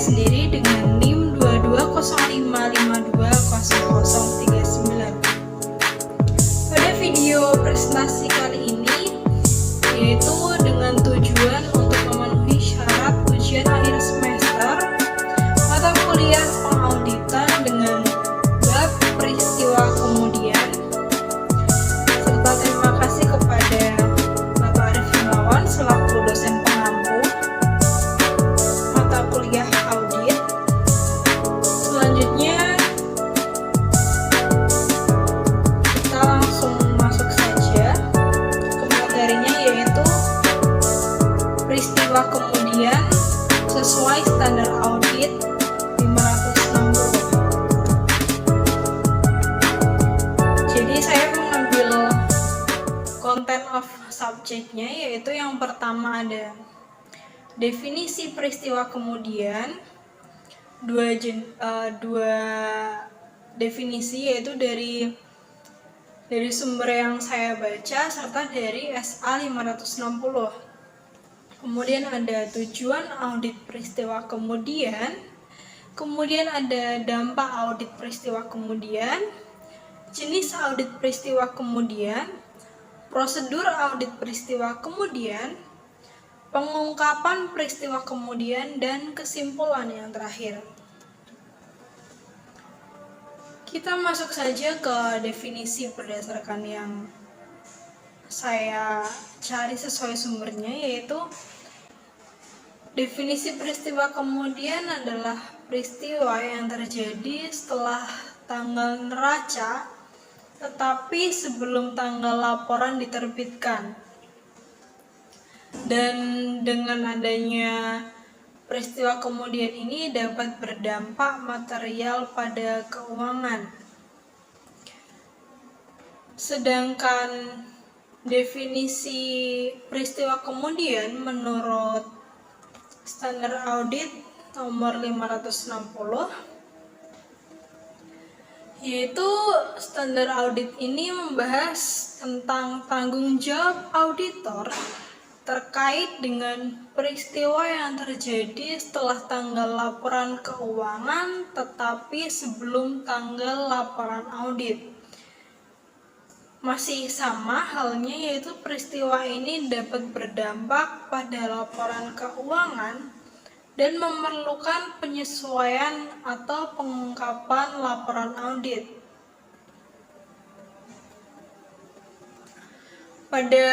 sendiri dengan NIM 2205520039. Pada video presentasi kali ini, yaitu dengan tujuan untuk memenuhi syarat ujian akhir semester mata kuliah pengauditan dengan bab peristiwa kemudian, serta terima kasih kepada Bapak Arif Himawan selaku dosen pengampu mata kuliah audit. Selanjutnya kita langsung masuk saja ke materinya, yaitu peristiwa kemudian sesuai standar audit 560. Jadi saya mengambil content of subject-nya, yaitu yang pertama ada definisi peristiwa kemudian, dua definisi, yaitu dari sumber yang saya baca serta dari SA 560. Kemudian ada tujuan audit peristiwa kemudian ada dampak audit peristiwa kemudian, jenis audit peristiwa kemudian, prosedur audit peristiwa kemudian, pengungkapan peristiwa kemudian, dan kesimpulan yang terakhir. Kita masuk saja ke definisi berdasarkan yang saya cari sesuai sumbernya, yaitu definisi peristiwa kemudian adalah peristiwa yang terjadi setelah tanggal neraca tetapi sebelum tanggal laporan diterbitkan. Dan dengan adanya peristiwa kemudian ini dapat berdampak material pada keuangan. Sedangkan definisi peristiwa kemudian menurut standar audit nomor 560, yaitu standar audit ini membahas tentang tanggung jawab auditor terkait dengan peristiwa yang terjadi setelah tanggal laporan keuangan tetapi sebelum tanggal laporan audit. Masih sama halnya, yaitu peristiwa ini dapat berdampak pada laporan keuangan dan memerlukan penyesuaian atau pengungkapan laporan audit. Pada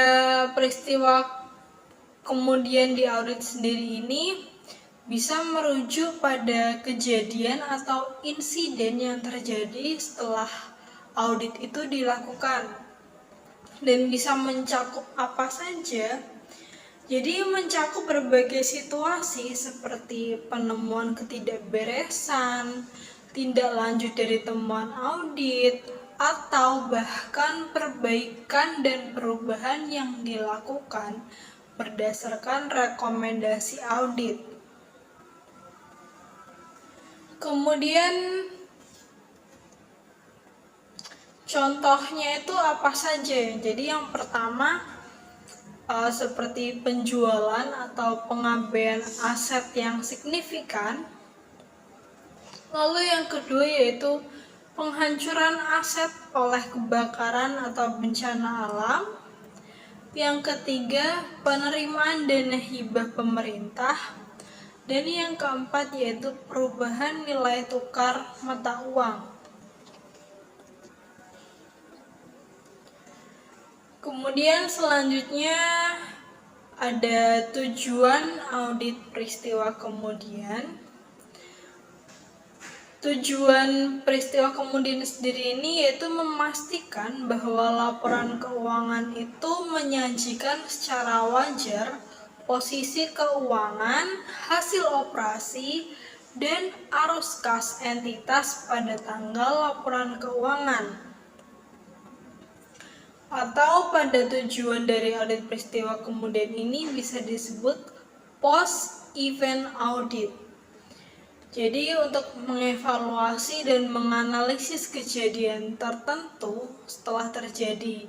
peristiwa kemudian di audit sendiri ini bisa merujuk pada kejadian atau insiden yang terjadi setelah audit itu dilakukan dan bisa mencakup apa saja. Jadi mencakup berbagai situasi seperti penemuan ketidakberesan, tindak lanjut dari temuan audit, atau bahkan perbaikan dan perubahan yang dilakukan berdasarkan rekomendasi audit. Kemudian contohnya itu apa saja? Jadi yang pertama seperti penjualan atau pengabaian aset yang signifikan. Lalu yang kedua yaitu penghancuran aset oleh kebakaran atau bencana alam. Yang ketiga, penerimaan dana hibah pemerintah. Dan yang keempat yaitu perubahan nilai tukar mata uang. Kemudian selanjutnya ada tujuan audit peristiwa kemudian. Tujuan peristiwa kemudian sendiri ini yaitu memastikan bahwa laporan keuangan itu menyajikan secara wajar posisi keuangan, hasil operasi, dan arus kas entitas pada tanggal laporan keuangan. Atau pada tujuan dari audit peristiwa kemudian ini bisa disebut post event audit. Jadi untuk mengevaluasi dan menganalisis kejadian tertentu setelah terjadi.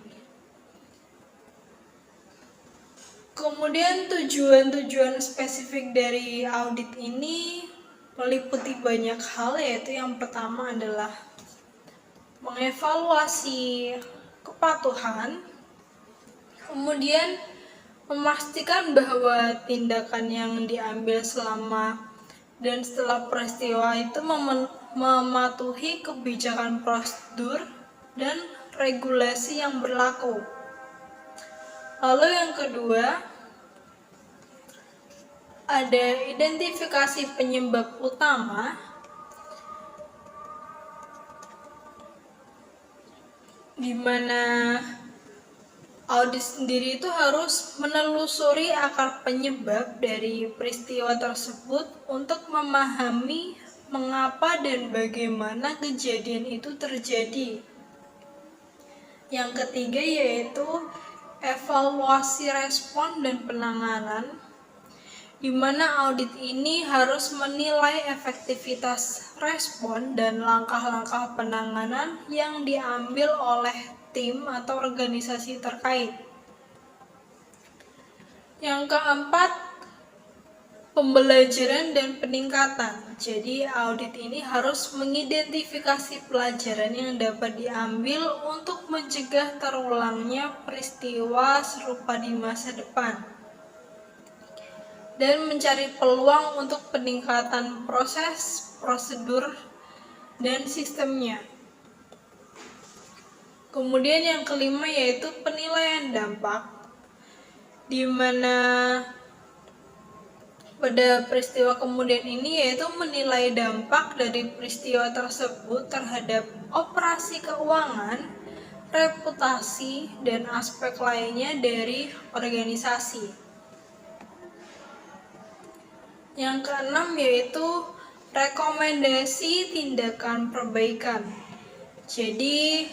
Kemudian tujuan-tujuan spesifik dari audit ini meliputi banyak hal, yaitu yang pertama adalah mengevaluasi kepatuhan, kemudian memastikan bahwa tindakan yang diambil selama dan setelah peristiwa itu mematuhi kebijakan prosedur dan regulasi yang berlaku. Lalu yang kedua, ada identifikasi penyebab utama, di mana audit sendiri itu harus menelusuri akar penyebab dari peristiwa tersebut untuk memahami mengapa dan bagaimana kejadian itu terjadi. Yang ketiga yaitu evaluasi respon dan penanganan, di mana audit ini harus menilai efektivitas respon dan langkah-langkah penanganan yang diambil oleh tim atau organisasi terkait. Yang keempat, pembelajaran dan peningkatan. Jadi audit ini harus mengidentifikasi pelajaran yang dapat diambil untuk mencegah terulangnya peristiwa serupa di masa depan, dan mencari peluang untuk peningkatan proses, prosedur, dan sistemnya. Kemudian yang kelima yaitu penilaian dampak, di mana pada peristiwa kemudian ini yaitu menilai dampak dari peristiwa tersebut terhadap operasi keuangan, reputasi, dan aspek lainnya dari organisasi. Yang keenam yaitu rekomendasi tindakan perbaikan. Jadi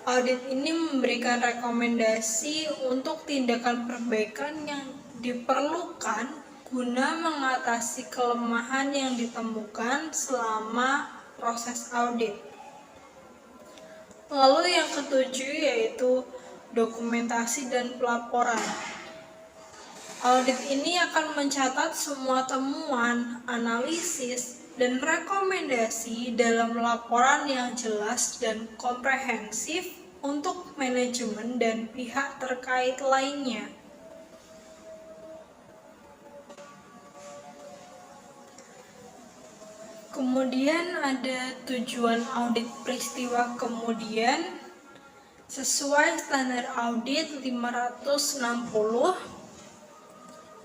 audit ini memberikan rekomendasi untuk tindakan perbaikan yang diperlukan guna mengatasi kelemahan yang ditemukan selama proses audit. Lalu yang ketujuh yaitu dokumentasi dan pelaporan. Audit ini akan mencatat semua temuan, analisis, dan rekomendasi dalam laporan yang jelas dan komprehensif untuk manajemen dan pihak terkait lainnya. Kemudian ada tujuan audit peristiwa kemudian sesuai standar audit 560,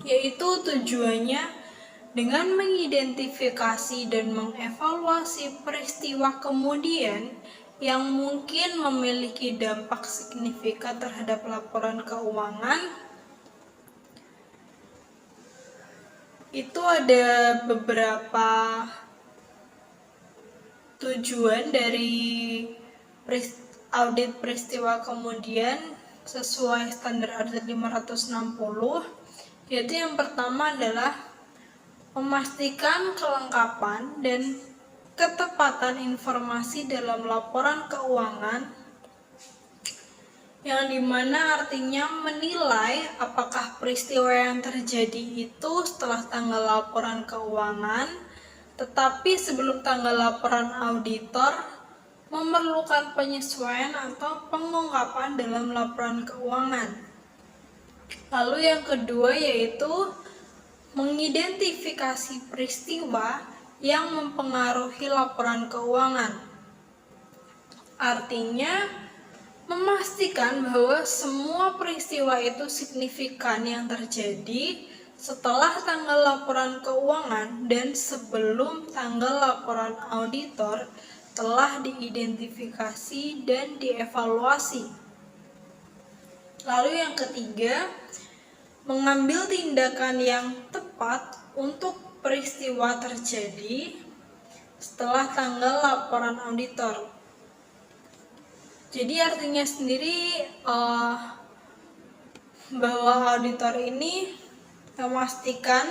yaitu tujuannya dengan mengidentifikasi dan mengevaluasi peristiwa kemudian yang mungkin memiliki dampak signifikan terhadap laporan keuangan. Itu ada beberapa tujuan dari audit peristiwa kemudian sesuai standar audit 560, yaitu yang pertama adalah memastikan kelengkapan dan ketepatan informasi dalam laporan keuangan, yang dimana artinya menilai apakah peristiwa yang terjadi itu setelah tanggal laporan keuangan, tetapi sebelum tanggal laporan auditor, memerlukan penyesuaian atau pengungkapan dalam laporan keuangan. Lalu yang kedua yaitu mengidentifikasi peristiwa yang mempengaruhi laporan keuangan. Artinya, memastikan bahwa semua peristiwa itu signifikan yang terjadi setelah tanggal laporan keuangan dan sebelum tanggal laporan auditor telah diidentifikasi dan dievaluasi. Lalu yang ketiga, mengambil tindakan yang tepat untuk peristiwa terjadi setelah tanggal laporan auditor. Jadi artinya sendiri bahwa auditor ini memastikan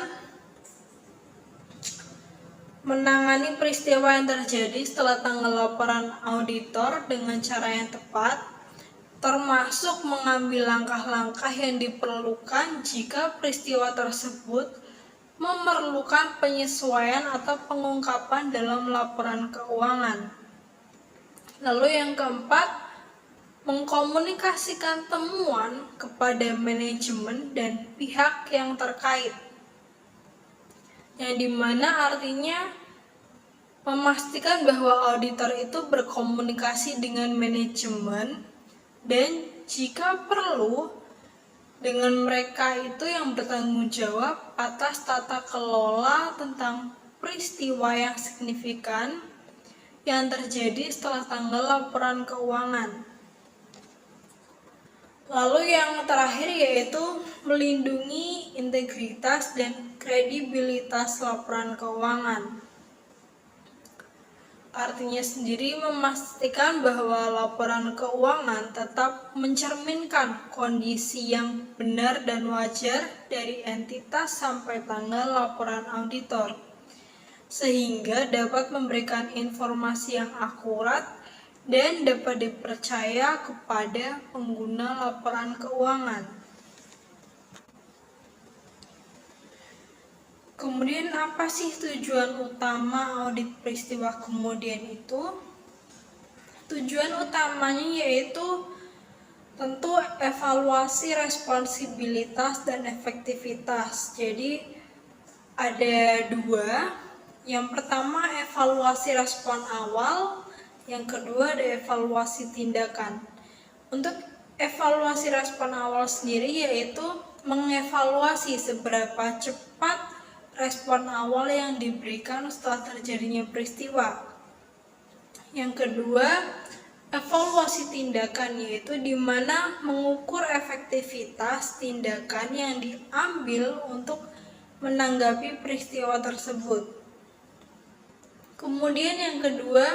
menangani peristiwa yang terjadi setelah tanggal laporan auditor dengan cara yang tepat, termasuk mengambil langkah-langkah yang diperlukan jika peristiwa tersebut memerlukan penyesuaian atau pengungkapan dalam laporan keuangan. Lalu yang keempat, mengkomunikasikan temuan kepada manajemen dan pihak yang terkait. Yang dimana artinya memastikan bahwa auditor itu berkomunikasi dengan manajemen dan jika perlu dengan mereka itu yang bertanggung jawab atas tata kelola tentang peristiwa yang signifikan yang terjadi setelah tanggal laporan keuangan. Lalu yang terakhir yaitu melindungi integritas dan kredibilitas laporan keuangan. Artinya sendiri memastikan bahwa laporan keuangan tetap mencerminkan kondisi yang benar dan wajar dari entitas sampai tanggal laporan auditor, sehingga dapat memberikan informasi yang akurat dan dapat dipercaya kepada pengguna laporan keuangan. Kemudian apa sih tujuan utama audit peristiwa kemudian itu? Tujuan utamanya yaitu tentu evaluasi responsibilitas dan efektivitas. Jadi ada dua. Yang pertama evaluasi respon awal, yang kedua ada evaluasi tindakan. Untuk evaluasi respon awal sendiri yaitu mengevaluasi seberapa cepat respon awal yang diberikan setelah terjadinya peristiwa. Yang kedua, evaluasi tindakan yaitu di mana mengukur efektivitas tindakan yang diambil untuk menanggapi peristiwa tersebut. Kemudian yang kedua,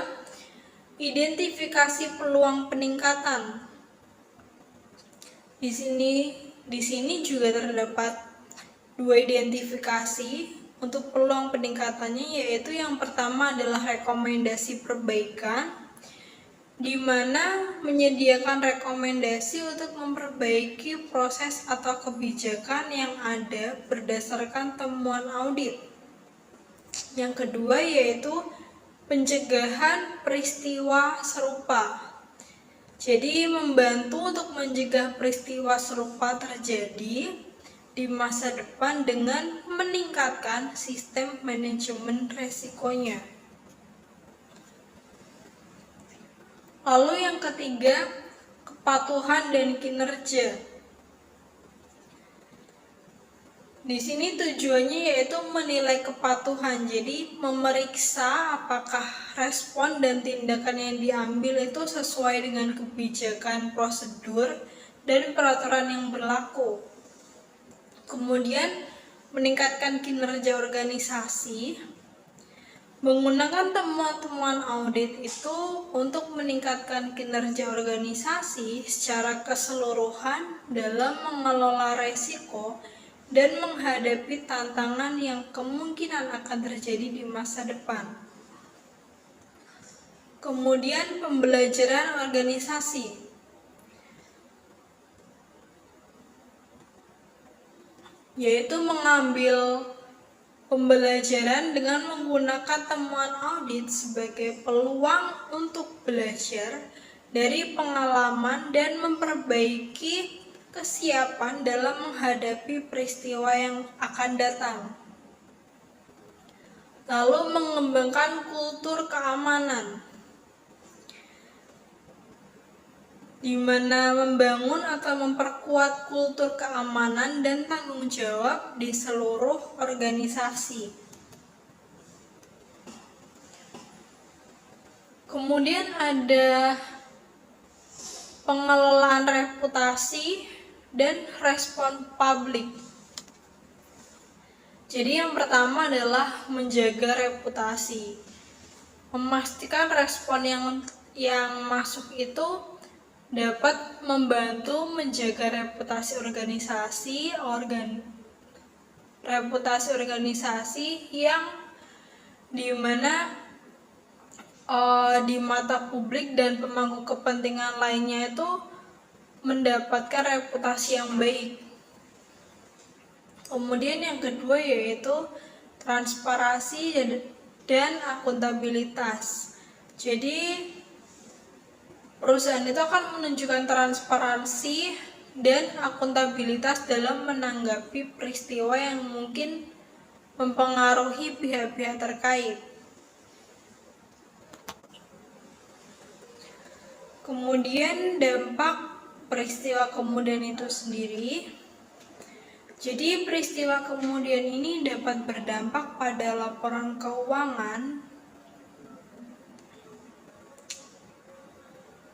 identifikasi peluang peningkatan. Di sini juga terdapat dua identifikasi untuk peluang peningkatannya, yaitu yang pertama adalah rekomendasi perbaikan, di mana menyediakan rekomendasi untuk memperbaiki proses atau kebijakan yang ada berdasarkan temuan audit. Yang kedua yaitu pencegahan peristiwa serupa. Jadi membantu untuk mencegah peristiwa serupa terjadi di masa depan dengan meningkatkan sistem manajemen resikonya. Lalu yang ketiga, kepatuhan dan kinerja. Di sini tujuannya yaitu menilai kepatuhan, jadi memeriksa apakah respon dan tindakan yang diambil itu sesuai dengan kebijakan, prosedur, dan peraturan yang berlaku. Kemudian meningkatkan kinerja organisasi, menggunakan temuan-temuan audit itu untuk meningkatkan kinerja organisasi secara keseluruhan dalam mengelola resiko dan menghadapi tantangan yang kemungkinan akan terjadi di masa depan. Kemudian pembelajaran organisasi, yaitu mengambil pembelajaran dengan menggunakan temuan audit sebagai peluang untuk belajar dari pengalaman dan memperbaiki kesiapan dalam menghadapi peristiwa yang akan datang. Lalu mengembangkan kultur keamanan, di mana membangun atau memperkuat kultur keamanan dan tanggung jawab di seluruh organisasi. Kemudian ada pengelolaan reputasi dan respon publik. Jadi yang pertama adalah menjaga reputasi. Memastikan respon yang masuk itu dapat membantu menjaga reputasi organisasi yang dimana di mata publik dan pemangku kepentingan lainnya itu mendapatkan reputasi yang baik. Kemudian yang kedua yaitu transparansi dan akuntabilitas. Jadi perusahaan itu akan menunjukkan transparansi dan akuntabilitas dalam menanggapi peristiwa yang mungkin mempengaruhi pihak-pihak terkait. Kemudian dampak peristiwa kemudian itu sendiri. Jadi peristiwa kemudian ini dapat berdampak pada laporan keuangan,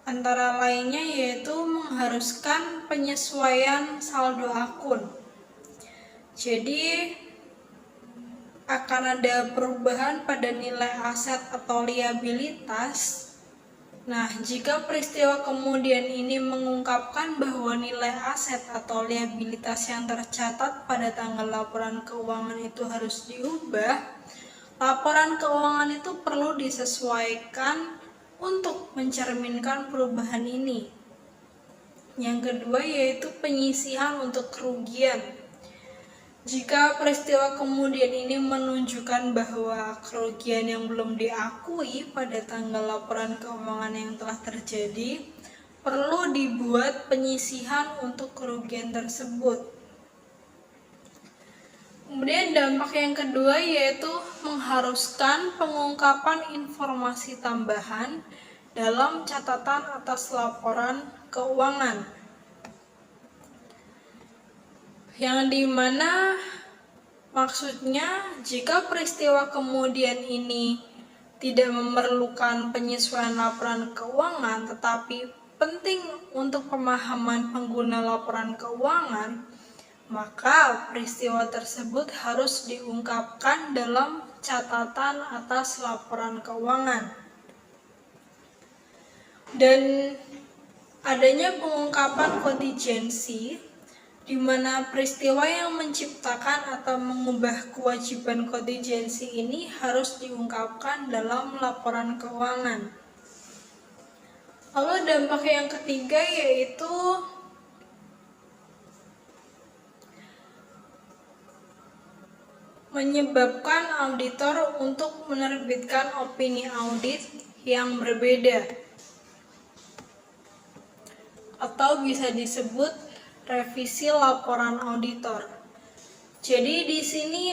antara lainnya yaitu mengharuskan penyesuaian saldo akun. Jadi akan ada perubahan pada nilai aset atau liabilitas. Nah, jika peristiwa kemudian ini mengungkapkan bahwa nilai aset atau liabilitas yang tercatat pada tanggal laporan keuangan itu harus diubah, laporan keuangan itu perlu disesuaikan untuk mencerminkan perubahan ini. Yang kedua yaitu penyisihan untuk kerugian. Jika peristiwa kemudian ini menunjukkan bahwa kerugian yang belum diakui pada tanggal laporan keuangan yang telah terjadi, perlu dibuat penyisihan untuk kerugian tersebut. Kemudian dampak yang kedua yaitu mengharuskan pengungkapan informasi tambahan dalam catatan atas laporan keuangan. Yang dimana maksudnya jika peristiwa kemudian ini tidak memerlukan penyesuaian laporan keuangan tetapi penting untuk pemahaman pengguna laporan keuangan, maka peristiwa tersebut harus diungkapkan dalam catatan atas laporan keuangan. Dan adanya pengungkapan kontingensi di mana peristiwa yang menciptakan atau mengubah kewajiban kontingensi ini harus diungkapkan dalam laporan keuangan. Lalu dampak yang ketiga yaitu menyebabkan auditor untuk menerbitkan opini audit yang berbeda, atau bisa disebut revisi laporan auditor. Jadi di sini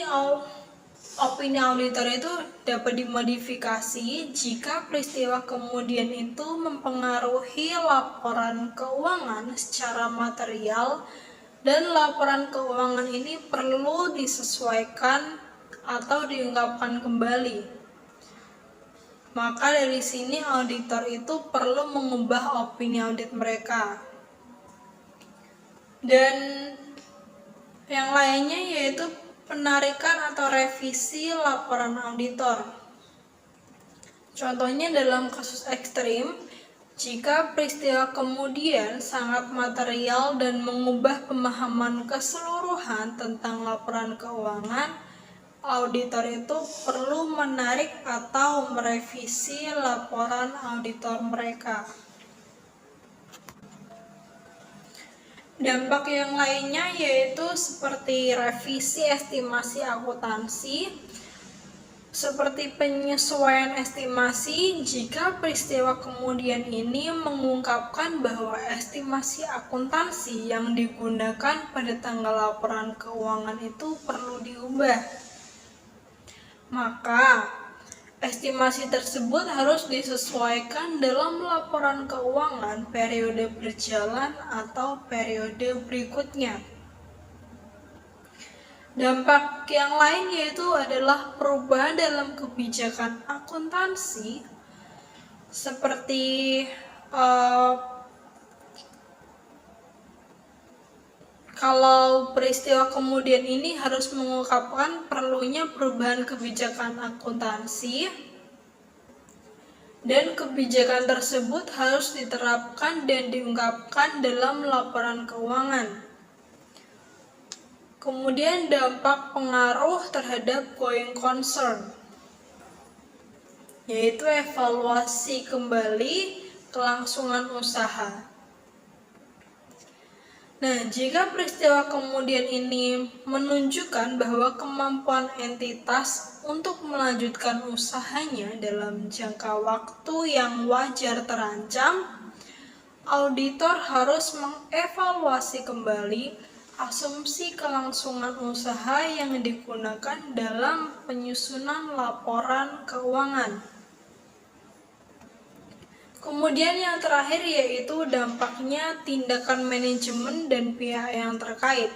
opini auditor itu dapat dimodifikasi jika peristiwa kemudian itu mempengaruhi laporan keuangan secara material dan laporan keuangan ini perlu disesuaikan atau diungkapkan kembali. Maka dari sini auditor itu perlu mengubah opini audit mereka. Dan yang lainnya yaitu penarikan atau revisi laporan auditor. Contohnya dalam kasus ekstrim, jika peristiwa kemudian sangat material dan mengubah pemahaman keseluruhan tentang laporan keuangan, auditor itu perlu menarik atau merevisi laporan auditor mereka. Dampak yang lainnya yaitu seperti revisi estimasi akuntansi, seperti penyesuaian estimasi jika peristiwa kemudian ini mengungkapkan bahwa estimasi akuntansi yang digunakan pada tanggal laporan keuangan itu perlu diubah. Maka estimasi tersebut harus disesuaikan dalam laporan keuangan periode berjalan atau periode berikutnya. Dampak yang lain yaitu adalah perubahan dalam kebijakan akuntansi, seperti kalau peristiwa kemudian ini harus mengungkapkan perlunya perubahan kebijakan akuntansi, dan kebijakan tersebut harus diterapkan dan diungkapkan dalam laporan keuangan. Kemudian dampak pengaruh terhadap going concern, yaitu evaluasi kembali kelangsungan usaha. Nah, jika peristiwa kemudian ini menunjukkan bahwa kemampuan entitas untuk melanjutkan usahanya dalam jangka waktu yang wajar terancam, auditor harus mengevaluasi kembali asumsi kelangsungan usaha yang digunakan dalam penyusunan laporan keuangan. Kemudian yang terakhir yaitu dampaknya tindakan manajemen dan pihak yang terkait.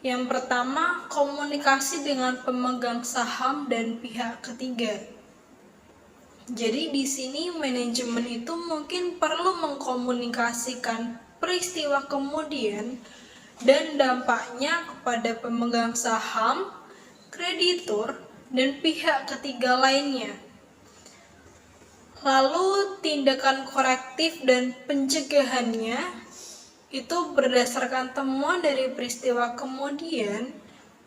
Yang pertama, komunikasi dengan pemegang saham dan pihak ketiga. Jadi di sini manajemen itu mungkin perlu mengkomunikasikan peristiwa kemudian dan dampaknya kepada pemegang saham, kreditur, dan pihak ketiga lainnya. Lalu tindakan korektif dan pencegahannya itu berdasarkan temuan dari peristiwa kemudian,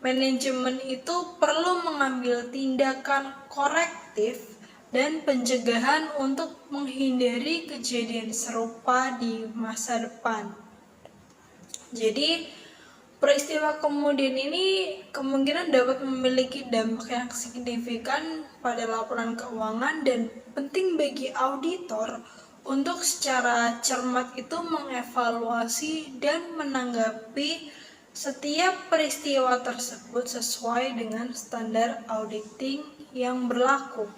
manajemen itu perlu mengambil tindakan korektif dan pencegahan untuk menghindari kejadian serupa di masa depan. Jadi peristiwa kemudian ini kemungkinan dapat memiliki dampak yang signifikan pada laporan keuangan dan penting bagi auditor untuk secara cermat itu mengevaluasi dan menanggapi setiap peristiwa tersebut sesuai dengan standar auditing yang berlaku.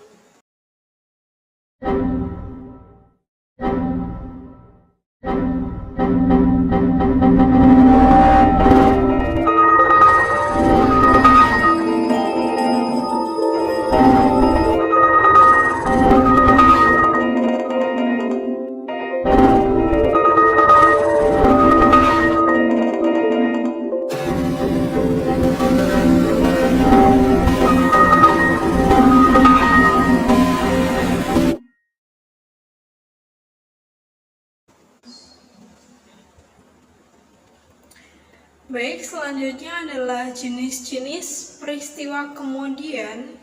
Baik, selanjutnya adalah jenis-jenis peristiwa kemudian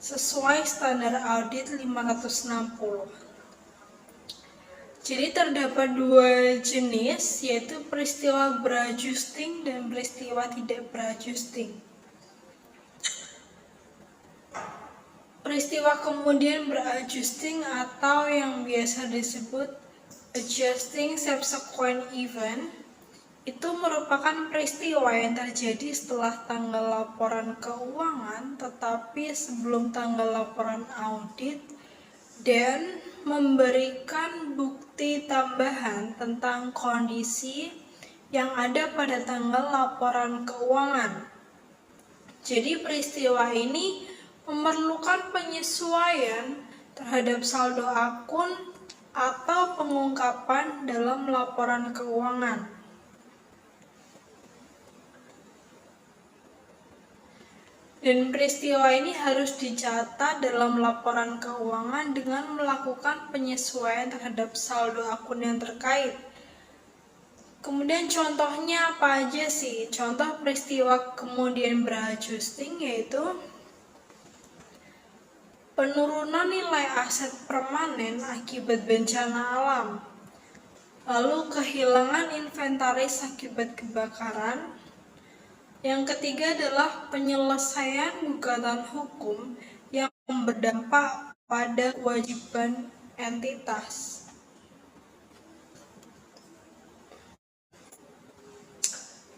sesuai standar audit 560. Jadi terdapat dua jenis, yaitu peristiwa berajusting dan peristiwa tidak berajusting. Peristiwa kemudian berajusting atau yang biasa disebut adjusting subsequent event itu merupakan peristiwa yang terjadi setelah tanggal laporan keuangan tetapi sebelum tanggal laporan audit dan memberikan bukti tambahan tentang kondisi yang ada pada tanggal laporan keuangan. Jadi peristiwa ini memerlukan penyesuaian terhadap saldo akun atau pengungkapan dalam laporan keuangan. Dan peristiwa ini harus dicatat dalam laporan keuangan dengan melakukan penyesuaian terhadap saldo akun yang terkait. Kemudian contohnya apa aja sih? Contoh peristiwa kemudian berajusting yaitu penurunan nilai aset permanen akibat bencana alam, lalu kehilangan inventaris akibat kebakaran. Yang ketiga adalah penyelesaian gugatan hukum yang berdampak pada kewajiban entitas.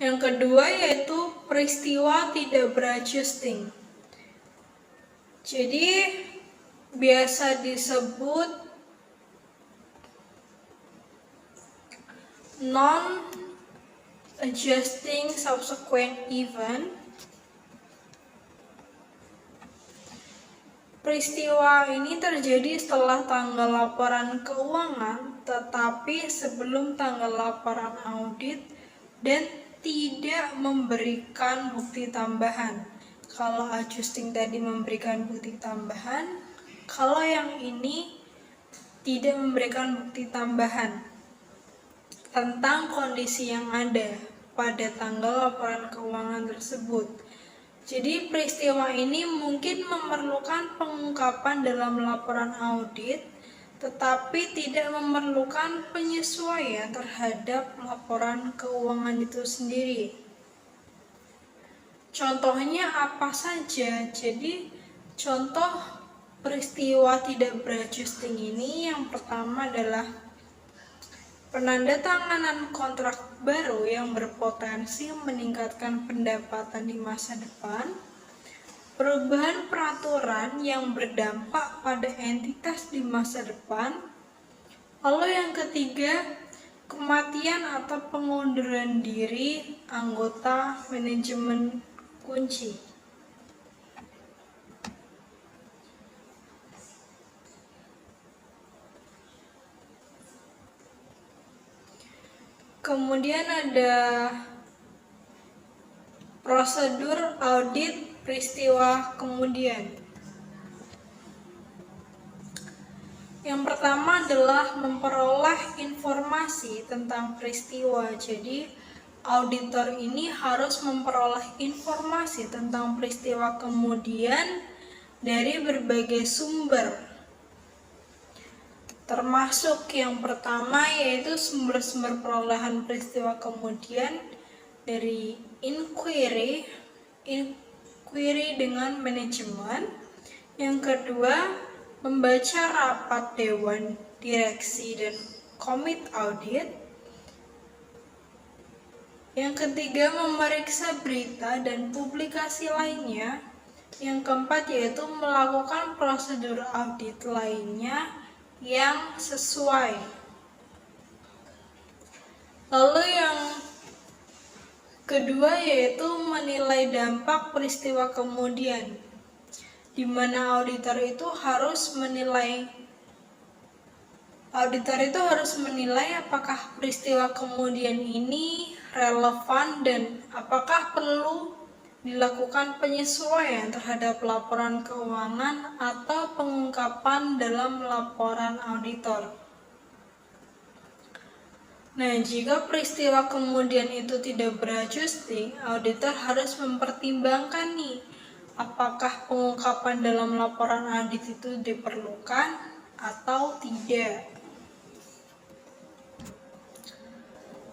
Yang kedua yaitu peristiwa tidak berajusting. Jadi biasa disebut non-adjusting subsequent event. Peristiwa ini terjadi setelah tanggal laporan keuangan, tetapi sebelum tanggal laporan audit dan tidak memberikan bukti tambahan. Kalau adjusting tadi memberikan bukti tambahan, kalau yang ini tidak memberikan bukti tambahan tentang kondisi yang ada pada tanggal laporan keuangan tersebut. Jadi peristiwa ini mungkin memerlukan pengungkapan dalam laporan audit, tetapi tidak memerlukan penyesuaian terhadap laporan keuangan itu sendiri. Contohnya apa saja? Jadi contoh peristiwa tidak beradjusting ini yang pertama adalah penandatanganan kontrak baru yang berpotensi meningkatkan pendapatan di masa depan, perubahan peraturan yang berdampak pada entitas di masa depan, lalu yang ketiga, kematian atau pengunduran diri anggota manajemen kunci. Kemudian ada prosedur audit peristiwa kemudian. Yang pertama adalah memperoleh informasi tentang peristiwa. Jadi auditor ini harus memperoleh informasi tentang peristiwa kemudian dari berbagai sumber. Termasuk yang pertama yaitu sumber-sumber perolehan peristiwa kemudian dari inquiry dengan manajemen. Yang kedua, membaca rapat dewan direksi dan komite audit. Yang ketiga, memeriksa berita dan publikasi lainnya. Yang keempat yaitu melakukan prosedur audit lainnya yang sesuai. Lalu yang kedua yaitu menilai dampak peristiwa kemudian, di mana auditor itu harus menilai apakah peristiwa kemudian ini relevan dan apakah perlu dilakukan penyesuaian terhadap laporan keuangan atau pengungkapan dalam laporan auditor. Nah, jika peristiwa kemudian itu tidak beradjusting, auditor harus mempertimbangkan nih, apakah pengungkapan dalam laporan audit itu diperlukan atau tidak.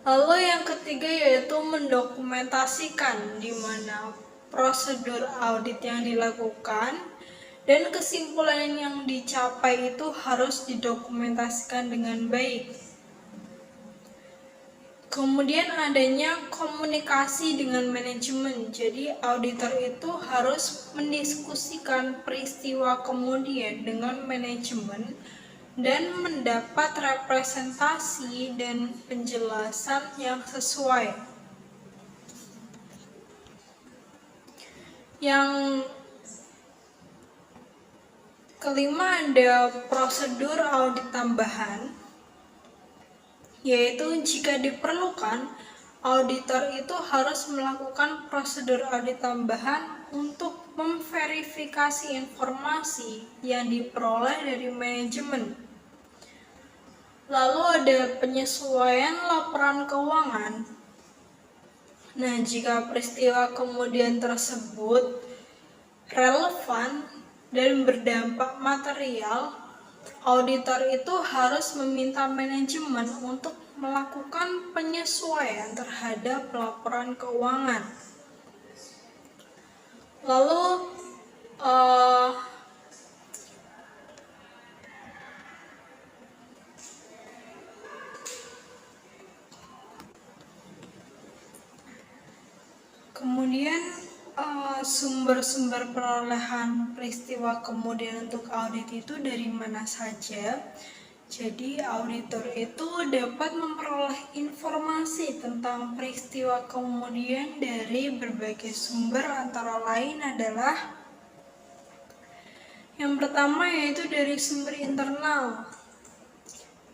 Lalu yang ketiga yaitu mendokumentasikan di mana prosedur audit yang dilakukan dan kesimpulan yang dicapai itu harus didokumentasikan dengan baik. Kemudian adanya komunikasi dengan manajemen. Jadi auditor itu harus mendiskusikan peristiwa kemudian dengan manajemen dan mendapat representasi dan penjelasan yang sesuai. Yang kelima ada prosedur audit tambahan, yaitu jika diperlukan, auditor itu harus melakukan prosedur audit tambahan untuk memverifikasi informasi yang diperoleh dari manajemen. Lalu ada penyesuaian laporan keuangan. Nah, jika peristiwa kemudian tersebut relevan dan berdampak material, auditor itu harus meminta manajemen untuk melakukan penyesuaian terhadap laporan keuangan. Lalu kemudian sumber-sumber perolehan peristiwa kemudian untuk audit itu dari mana saja. Jadi auditor itu dapat memperoleh informasi tentang peristiwa kemudian dari berbagai sumber, antara lain adalah yang pertama yaitu dari sumber internal.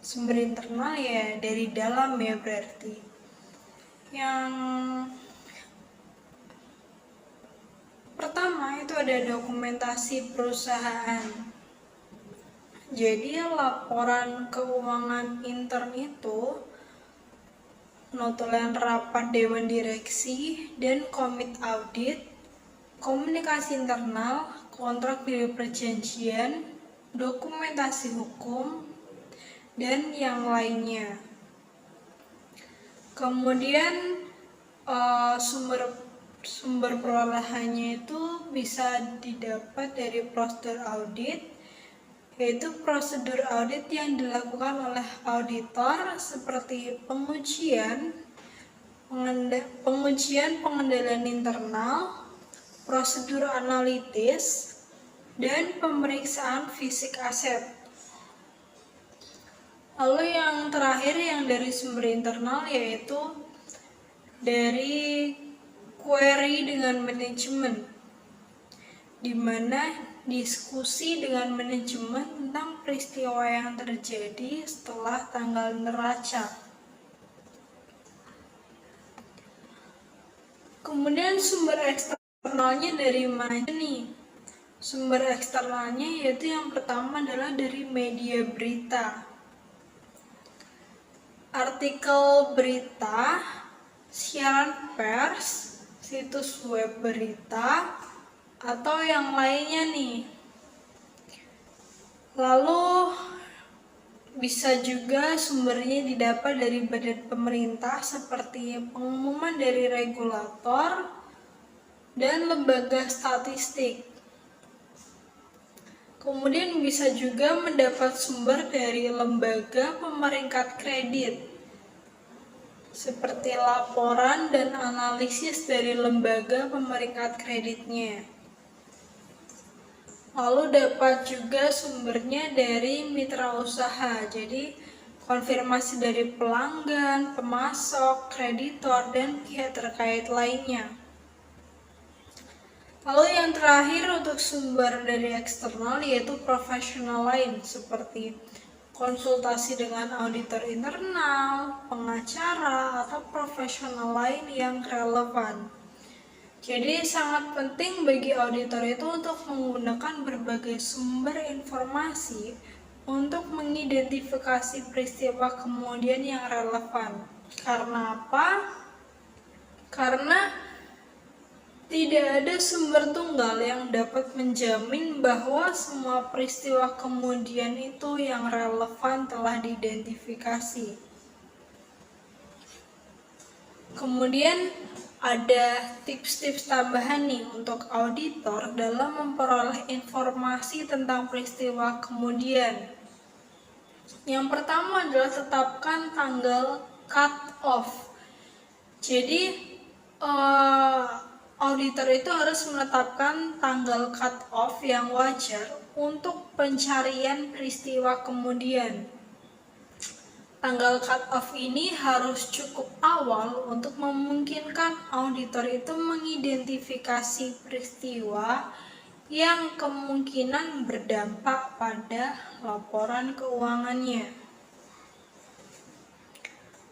Sumber internal ya dari dalam ya berarti. Yang pertama itu ada dokumentasi perusahaan. Jadi laporan keuangan intern itu notulen rapat dewan direksi dan komite audit, komunikasi internal, kontrak dari perjanjian, dokumentasi hukum, dan yang lainnya. Kemudian sumber perolehannya itu bisa didapat dari prosedur audit, yaitu prosedur audit yang dilakukan oleh auditor seperti pengujian pengendalian internal, prosedur analitis, dan pemeriksaan fisik aset. Lalu yang terakhir yang dari sumber internal yaitu dari query dengan manajemen, di mana diskusi dengan manajemen tentang peristiwa yang terjadi setelah tanggal neraca. Kemudian sumber eksternalnya dari mana nih? Sumber eksternalnya yaitu yang pertama adalah dari media berita. Artikel berita, siaran pers, situs web berita, atau yang lainnya nih. Lalu bisa juga sumbernya didapat dari badan pemerintah seperti pengumuman dari regulator dan lembaga statistik. Kemudian bisa juga mendapat sumber dari lembaga pemeringkat kredit, seperti laporan dan analisis dari lembaga pemeringkat kreditnya. Lalu dapat juga sumbernya dari mitra usaha, jadi konfirmasi dari pelanggan, pemasok, kreditor, dan pihak terkait lainnya. Lalu yang terakhir untuk sumber dari eksternal yaitu profesional lain seperti konsultasi dengan auditor internal, pengacara, atau profesional lain yang relevan. Jadi sangat penting bagi auditor itu untuk menggunakan berbagai sumber informasi untuk mengidentifikasi peristiwa kemudian yang relevan. Karena apa? Karena tidak ada sumber tunggal yang dapat menjamin bahwa semua peristiwa kemudian itu yang relevan telah diidentifikasi. Kemudian ada tips-tips tambahan nih untuk auditor dalam memperoleh informasi tentang peristiwa kemudian. Yang pertama adalah tetapkan tanggal cut off. Jadi auditor itu harus menetapkan tanggal cut off yang wajar untuk pencarian peristiwa kemudian. Tanggal cut off ini harus cukup awal untuk memungkinkan auditor itu mengidentifikasi peristiwa yang kemungkinan berdampak pada laporan keuangannya.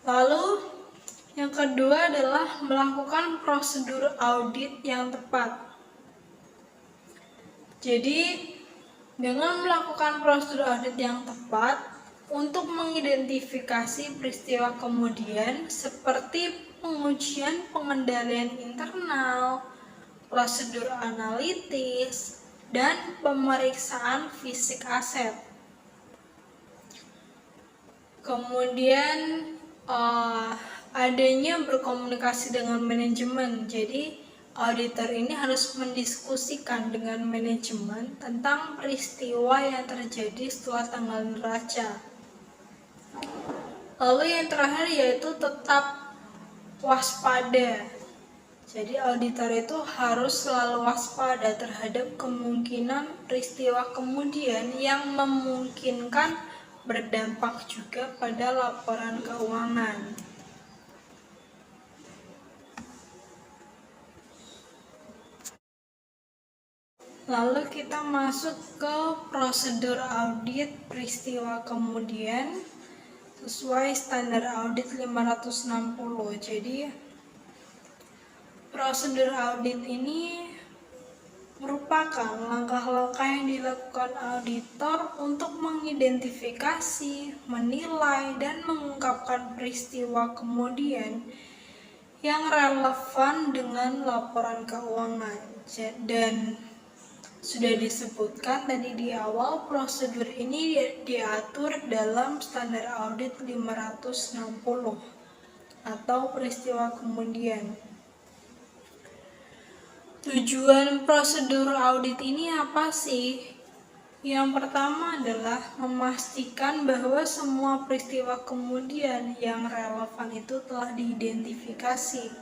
Lalu yang kedua adalah melakukan prosedur audit yang tepat. Jadi, dengan melakukan prosedur audit yang tepat untuk mengidentifikasi peristiwa kemudian seperti pengujian pengendalian internal, prosedur analitis, dan pemeriksaan fisik aset. Kemudian adanya berkomunikasi dengan manajemen. Jadi auditor ini harus mendiskusikan dengan manajemen tentang peristiwa yang terjadi setelah tanggal neraca. Lalu yang terakhir yaitu tetap waspada. Jadi auditor itu harus selalu waspada terhadap kemungkinan peristiwa kemudian yang memungkinkan berdampak juga pada laporan keuangan. Lalu kita masuk ke prosedur audit peristiwa kemudian sesuai standar audit 560. Jadi prosedur audit ini merupakan langkah-langkah yang dilakukan auditor untuk mengidentifikasi, menilai, dan mengungkapkan peristiwa kemudian yang relevan dengan laporan keuangan. Dan Sudah disebutkan tadi di awal, prosedur ini diatur dalam standar audit 560 atau peristiwa kemudian. Tujuan prosedur audit ini apa sih? Yang pertama adalah memastikan bahwa semua peristiwa kemudian yang relevan itu telah diidentifikasi.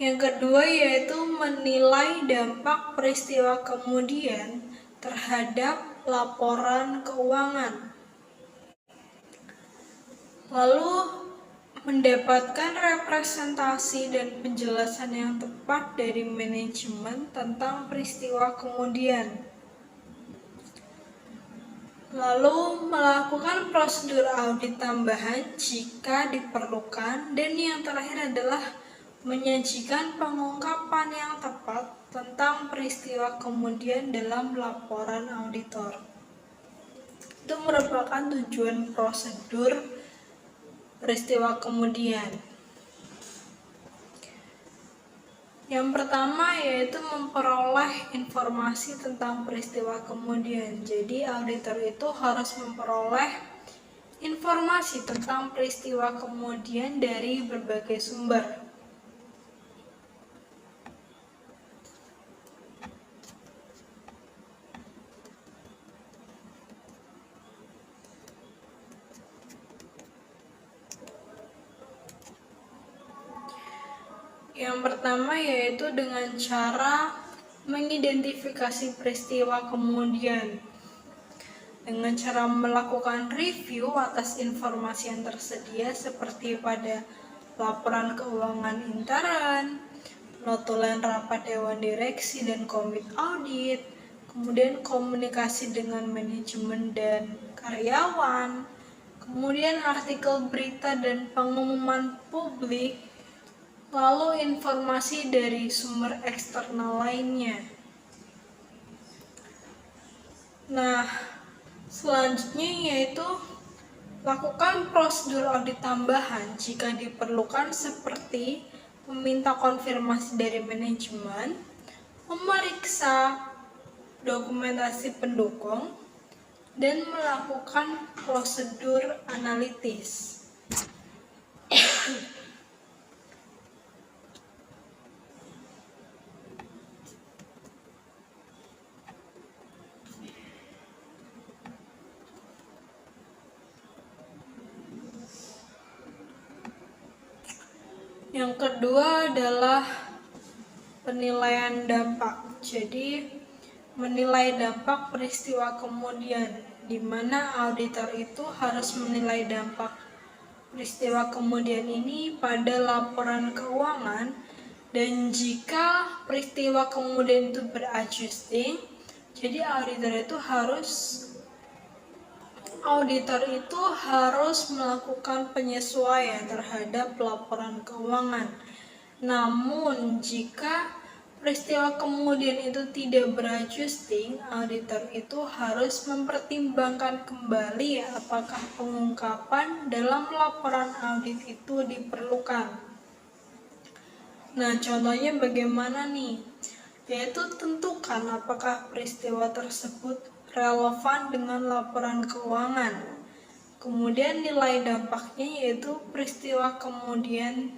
Yang kedua yaitu menilai dampak peristiwa kemudian terhadap laporan keuangan. Lalu mendapatkan representasi dan penjelasan yang tepat dari manajemen tentang peristiwa kemudian. Lalu melakukan prosedur audit tambahan jika diperlukan. Dan yang terakhir adalah menyajikan pengungkapan yang tepat tentang peristiwa kemudian dalam laporan auditor. Itu merupakan tujuan prosedur peristiwa kemudian. Yang pertama yaitu memperoleh informasi tentang peristiwa kemudian. Jadi auditor itu harus memperoleh informasi tentang peristiwa kemudian dari berbagai sumber. Yang pertama yaitu dengan cara mengidentifikasi peristiwa kemudian dengan cara melakukan review atas informasi yang tersedia seperti pada laporan keuangan intern, notulen rapat dewan direksi dan komite audit, kemudian komunikasi dengan manajemen dan karyawan, kemudian artikel berita dan pengumuman publik, lalu informasi dari sumber eksternal lainnya. Nah, selanjutnya yaitu lakukan prosedur audit tambahan jika diperlukan seperti meminta konfirmasi dari manajemen, memeriksa dokumentasi pendukung, dan melakukan prosedur analitis. Yang kedua adalah penilaian dampak. Jadi menilai dampak peristiwa kemudian, di mana auditor itu harus menilai dampak peristiwa kemudian ini pada laporan keuangan, dan jika peristiwa kemudian itu beradjusting, jadi auditor itu harus melakukan penyesuaian terhadap laporan keuangan. Namun jika peristiwa kemudian itu tidak beradjusting, auditor itu harus mempertimbangkan kembali apakah pengungkapan dalam laporan audit itu diperlukan. Nah, contohnya bagaimana nih? Yaitu tentukan apakah peristiwa tersebut relevan dengan laporan keuangan. Kemudian nilai dampaknya yaitu peristiwa kemudian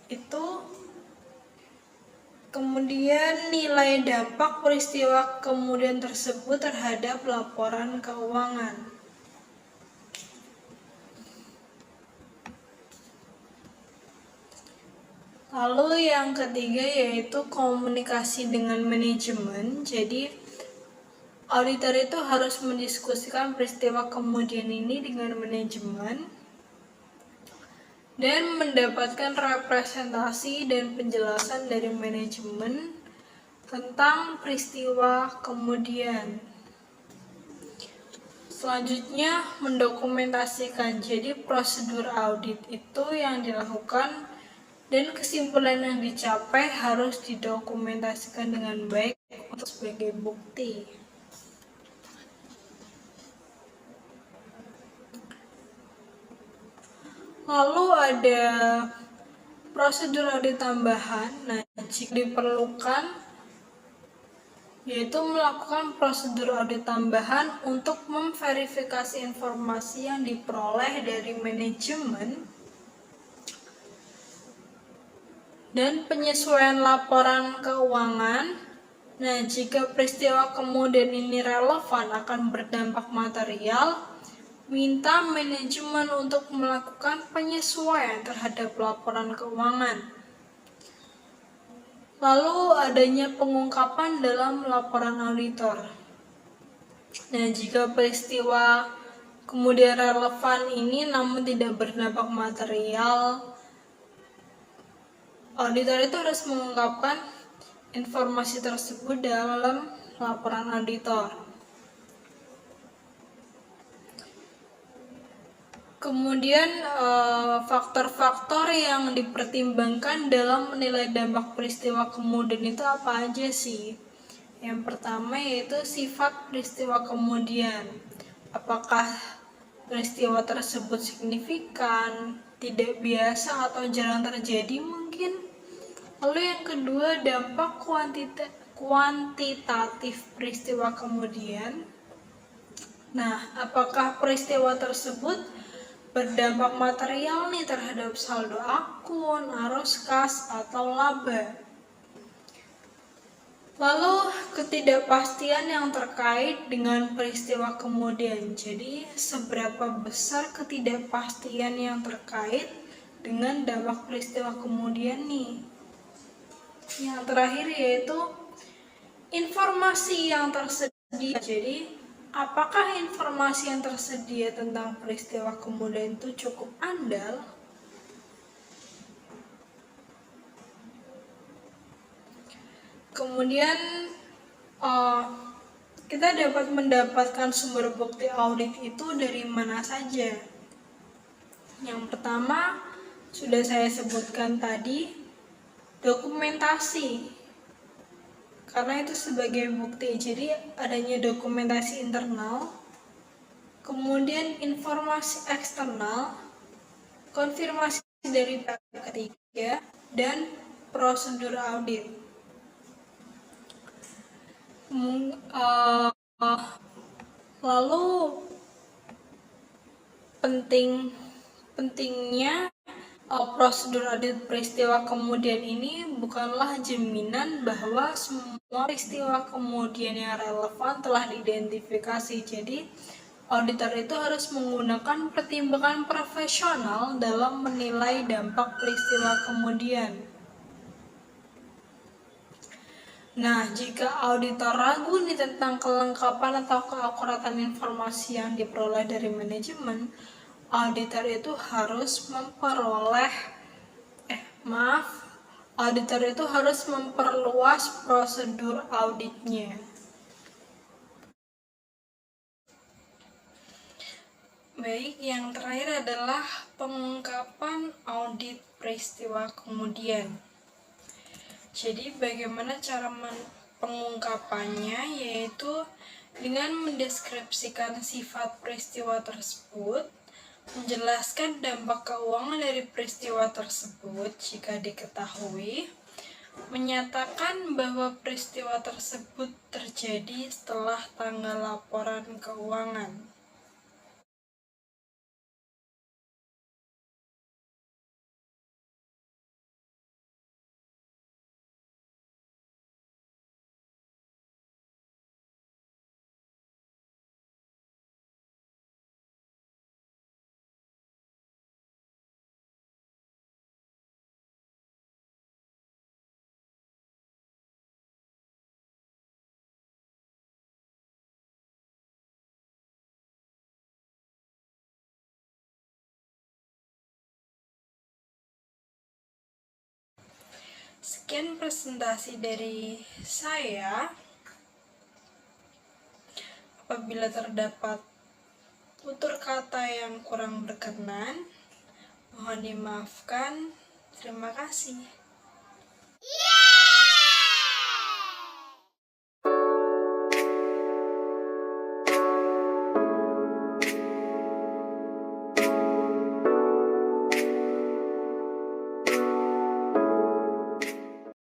itu, kemudian nilai dampak peristiwa kemudian tersebut terhadap laporan keuangan. Lalu yang ketiga yaitu komunikasi dengan manajemen. Jadi auditor itu harus mendiskusikan peristiwa kemudian ini dengan manajemen dan mendapatkan representasi dan penjelasan dari manajemen tentang peristiwa kemudian. Selanjutnya mendokumentasikan. Jadi prosedur audit itu yang dilakukan dan kesimpulan yang dicapai harus didokumentasikan dengan baik untuk sebagai bukti. Lalu ada prosedur audit tambahan. Nah, jika diperlukan, yaitu melakukan prosedur audit tambahan untuk memverifikasi informasi yang diperoleh dari manajemen dan penyesuaian laporan keuangan. Nah, jika peristiwa kemudian ini relevan akan berdampak material, minta manajemen untuk melakukan penyesuaian terhadap laporan keuangan. Lalu adanya pengungkapan dalam laporan auditor. Nah, jika peristiwa kemudian relevan ini namun tidak berdampak material, auditor itu harus mengungkapkan informasi tersebut dalam laporan auditor. Kemudian faktor-faktor yang dipertimbangkan dalam menilai dampak peristiwa kemudian itu apa aja sih? Yang pertama yaitu sifat peristiwa kemudian. Apakah peristiwa tersebut signifikan, tidak biasa atau jarang terjadi mungkin? Lalu yang kedua, dampak kuantitatif peristiwa kemudian. Nah, apakah peristiwa tersebut berdampak material nih terhadap saldo akun, arus kas, atau laba? Lalu ketidakpastian yang terkait dengan peristiwa kemudian. Jadi, seberapa besar ketidakpastian yang terkait dengan dampak peristiwa kemudian nih? Yang terakhir yaitu informasi yang tersedia. Jadi, apakah informasi yang tersedia tentang peristiwa kemudian itu cukup andal? Kemudian, kita dapat mendapatkan sumber bukti audit itu dari mana saja? Yang pertama, sudah saya sebutkan tadi, dokumentasi, karena itu sebagai bukti. Jadi adanya dokumentasi internal, kemudian informasi eksternal, konfirmasi dari pihak ketiga, dan prosedur audit. Lalu pentingnya prosedur audit peristiwa kemudian ini bukanlah jaminan bahwa semua peristiwa kemudian yang relevan telah diidentifikasi. Jadi, auditor itu harus menggunakan pertimbangan profesional dalam menilai dampak peristiwa kemudian. Nah, jika auditor ragu nih tentang kelengkapan atau keakuratan informasi yang diperoleh dari manajemen, auditor itu harus memperluas prosedur auditnya. Baik, yang terakhir adalah pengungkapan audit peristiwa kemudian. Jadi, bagaimana cara pengungkapannya, yaitu dengan mendeskripsikan sifat peristiwa tersebut, menjelaskan dampak keuangan dari peristiwa tersebut jika diketahui, menyatakan bahwa peristiwa tersebut terjadi setelah tanggal laporan keuangan. Sekian presentasi dari saya. Apabila terdapat tutur kata yang kurang berkenan, mohon dimaafkan. Terima kasih.